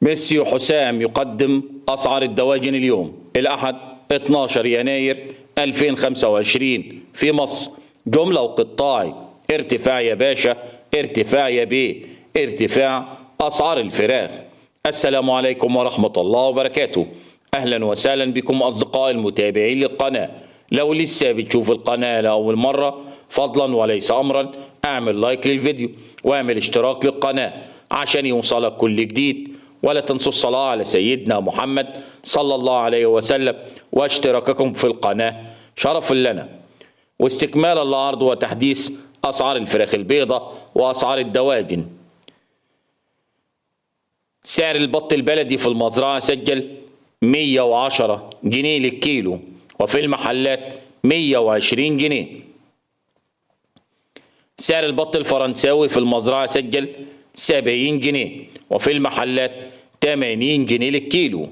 ميسيو حسام يقدم أسعار الدواجن اليوم الأحد 12 يناير 2025 في مصر. جملة وقطاعي: ارتفاع يا باشا، ارتفاع يا بيه، ارتفاع أسعار الفراخ. السلام عليكم ورحمة الله وبركاته. أهلا وسهلا بكم أصدقائي المتابعين للقناة. لو لسه بتشوف القناة لأول مرة فضلا وليس أمرا اعمل لايك للفيديو واعمل اشتراك للقناة عشان يوصلك كل جديد، ولا تنسوا الصلاة على سيدنا محمد صلى الله عليه وسلم واشتراككم في القناة شرف لنا. واستكمالا لعرض وتحديث أسعار الفراخ البيضة وأسعار الدواجن. سعر البط البلدي في المزرعة سجل 110 جنيه للكيلو، وفي المحلات 120 جنيه. سعر البط الفرنساوي في المزرعة سجل 70 جنيه، وفي المحلات 80 جنيه للكيلو.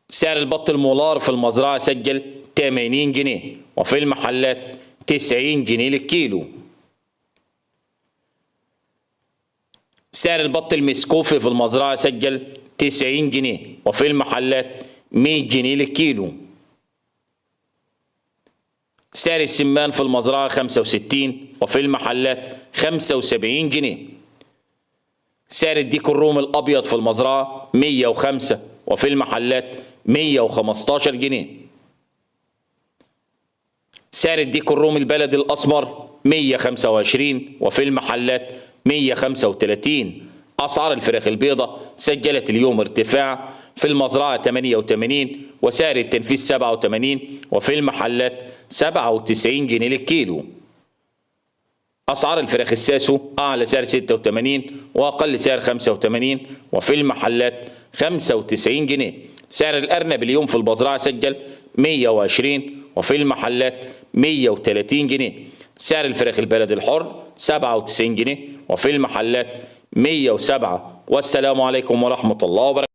سعر البط المولار في المزرعة سجل 80 جنيه، وفي المحلات 90 جنيه للكيلو. سعر البط المسكوفي في المزرعة سجل 90 جنيه، وفي المحلات 100 جنيه للكيلو. سعر السمان في المزرعة 65، وفي المحلات 75 جنيه. سعر الديك الرومي الأبيض في المزرعة 105، وفي المحلات 115 جنيه. سعر الديك الرومي البلدي الأسمر 125، وفي المحلات 135. أسعار الفراخ البيضة سجلت اليوم ارتفاع: في المزرعة 88 وسعر التنفيذ 87، وفي المحلات 97 جنيه للكيلو. أسعار الفراخ الساسو أعلى سعر 86 وأقل سعر 85، وفي المحلات 95 جنيه. سعر الأرنب اليوم في المزرعة سجل 120، وفي المحلات 130 جنيه. سعر الفراخ البلدي الحر 97 جنيه، وفي المحلات 107. والسلام عليكم ورحمة الله وبركاته.